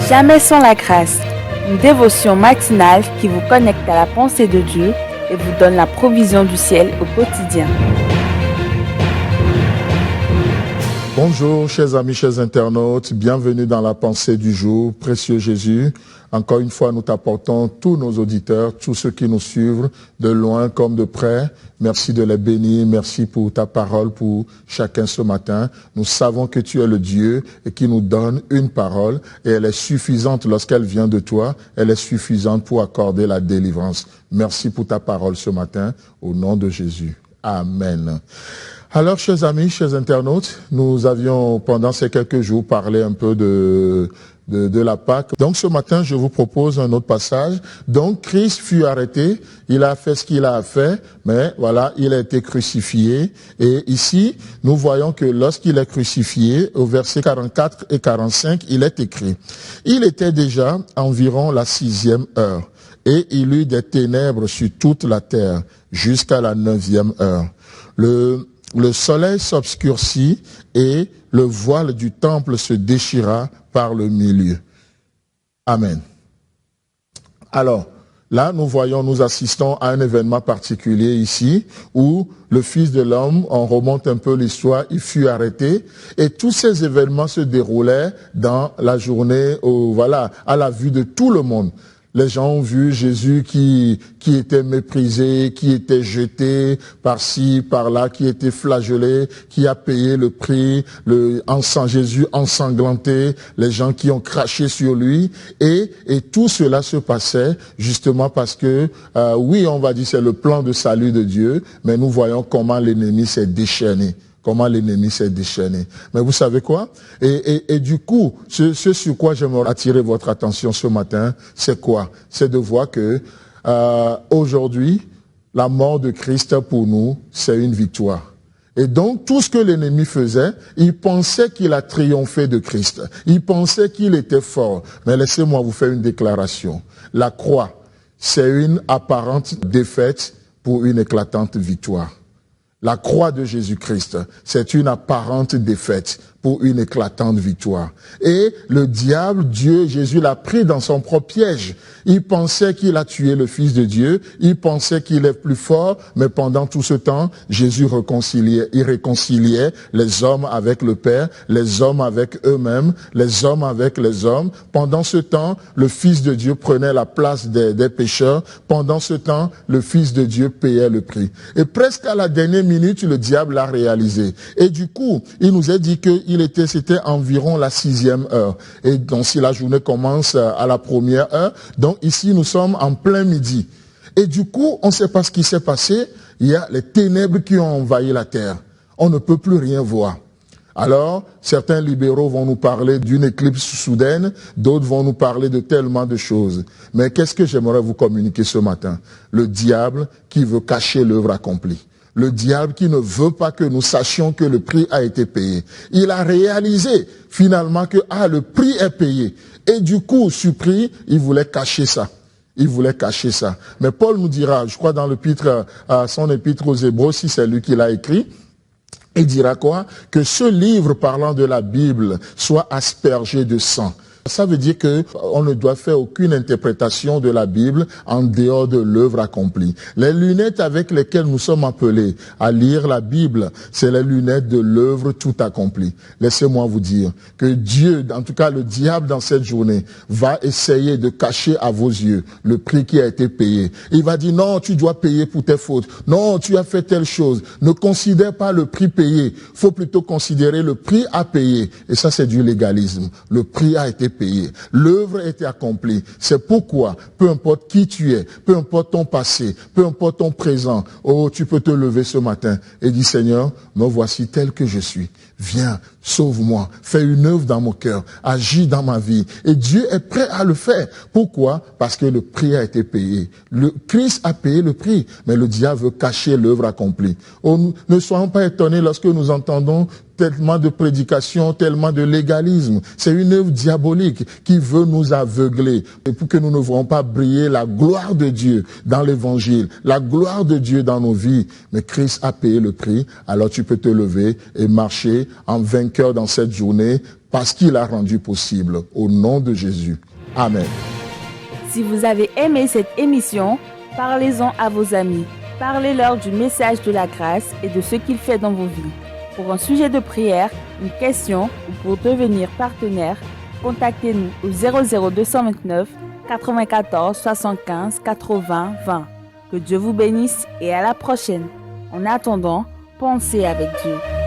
Jamais sans la grâce, une dévotion matinale qui vous connecte à la pensée de Dieu et vous donne la provision du ciel au quotidien. Bonjour chers amis, chers internautes, bienvenue dans la pensée du jour, précieux Jésus. Encore une fois, nous t'apportons tous nos auditeurs, tous ceux qui nous suivent de loin comme de près. Merci de les bénir, merci pour ta parole pour chacun ce matin. Nous savons que tu es le Dieu et qui nous donne une parole et elle est suffisante lorsqu'elle vient de toi, elle est suffisante pour accorder la délivrance. Merci pour ta parole ce matin, au nom de Jésus. Amen. Alors, chers amis, chers internautes, nous avions pendant ces quelques jours parlé un peu de la Pâque. Donc ce matin, je vous propose un autre passage. Donc Christ fut arrêté, il a fait ce qu'il a fait, mais voilà, il a été crucifié. Et ici, nous voyons que lorsqu'il est crucifié, au verset 44 et 45, il est écrit: il était déjà environ la 6e heure, et il eut des ténèbres sur toute la terre, jusqu'à la 9e heure. Le soleil s'obscurcit et le voile du temple se déchira par le milieu. Amen. Alors, là, nous assistons à un événement particulier ici, où le Fils de l'homme, on remonte un peu l'histoire, il fut arrêté, et tous ces événements se déroulaient dans la journée, à la vue de tout le monde. Les gens ont vu Jésus qui était méprisé, qui était jeté par-ci, par-là, qui était flagellé, qui a payé le prix, Jésus ensanglanté, les gens qui ont craché sur lui. Et tout cela se passait justement parce que, on va dire c'est le plan de salut de Dieu, mais nous voyons comment l'ennemi s'est déchaîné. Mais vous savez quoi? Et du coup, ce sur quoi j'aimerais attirer votre attention ce matin, c'est quoi? C'est de voir que aujourd'hui, la mort de Christ pour nous, c'est une victoire. Et donc, tout ce que l'ennemi faisait, il pensait qu'il a triomphé de Christ. Il pensait qu'il était fort. Mais laissez-moi vous faire une déclaration. La croix, c'est une apparente défaite pour une éclatante victoire. La croix de Jésus-Christ, c'est une apparente défaite pour une éclatante victoire. Et le diable, Jésus l'a pris dans son propre piège. Il pensait qu'il a tué le Fils de Dieu, il pensait qu'il est plus fort, mais pendant tout ce temps, Jésus réconciliait les hommes avec le Père, les hommes avec eux-mêmes, les hommes avec les hommes. Pendant ce temps, le Fils de Dieu prenait la place des pécheurs. Pendant ce temps, le Fils de Dieu payait le prix. Et presque à la dernière minute, le diable l'a réalisé. Et du coup, il nous a dit que c'était environ la 6e heure. Et donc, si la journée commence à la 1re heure, donc ici, nous sommes en plein midi. Et du coup, on ne sait pas ce qui s'est passé. Il y a les ténèbres qui ont envahi la terre. On ne peut plus rien voir. Alors, certains libéraux vont nous parler d'une éclipse soudaine, d'autres vont nous parler de tellement de choses. Mais qu'est-ce que j'aimerais vous communiquer ce matin? Le diable qui veut cacher l'œuvre accomplie. Le diable qui ne veut pas que nous sachions que le prix a été payé. Il a réalisé finalement que le prix est payé. Et du coup, surpris, il voulait cacher ça. Mais Paul nous dira, je crois dans son épître aux Hébreux, si c'est lui qui l'a écrit, il dira quoi? Que ce livre parlant de la Bible soit aspergé de sang. Ça veut dire que on ne doit faire aucune interprétation de la Bible en dehors de l'œuvre accomplie. Les lunettes avec lesquelles nous sommes appelés à lire la Bible, c'est les lunettes de l'œuvre tout accomplie. Laissez-moi vous dire que Dieu, en tout cas le diable dans cette journée, va essayer de cacher à vos yeux le prix qui a été payé. Il va dire non, tu dois payer pour tes fautes. Non, tu as fait telle chose. Ne considère pas le prix payé. Faut plutôt considérer le prix à payer. Et ça, c'est du légalisme. Le prix a été payé. L'œuvre a été accomplie. C'est pourquoi, peu importe qui tu es, peu importe ton passé, peu importe ton présent, tu peux te lever ce matin et dire Seigneur, me voici tel que je suis. Viens, sauve-moi, fais une œuvre dans mon cœur, agis dans ma vie. Et Dieu est prêt à le faire. Pourquoi? Parce que le prix a été payé. Le Christ a payé le prix, mais le diable veut cacher l'œuvre accomplie. Ne soyons pas étonnés lorsque nous entendons tellement de prédication, tellement de légalisme. C'est une œuvre diabolique qui veut nous aveugler et pour que nous ne voyons pas briller la gloire de Dieu dans l'évangile, la gloire de Dieu dans nos vies. Mais Christ a payé le prix, alors tu peux te lever et marcher en vainqueur dans cette journée parce qu'il a rendu possible. Au nom de Jésus. Amen. Si vous avez aimé cette émission, parlez-en à vos amis. Parlez-leur du message de la grâce et de ce qu'il fait dans vos vies. Pour un sujet de prière, une question ou pour devenir partenaire, contactez-nous au 00229 94 75 80 20. Que Dieu vous bénisse et à la prochaine. En attendant, pensez avec Dieu.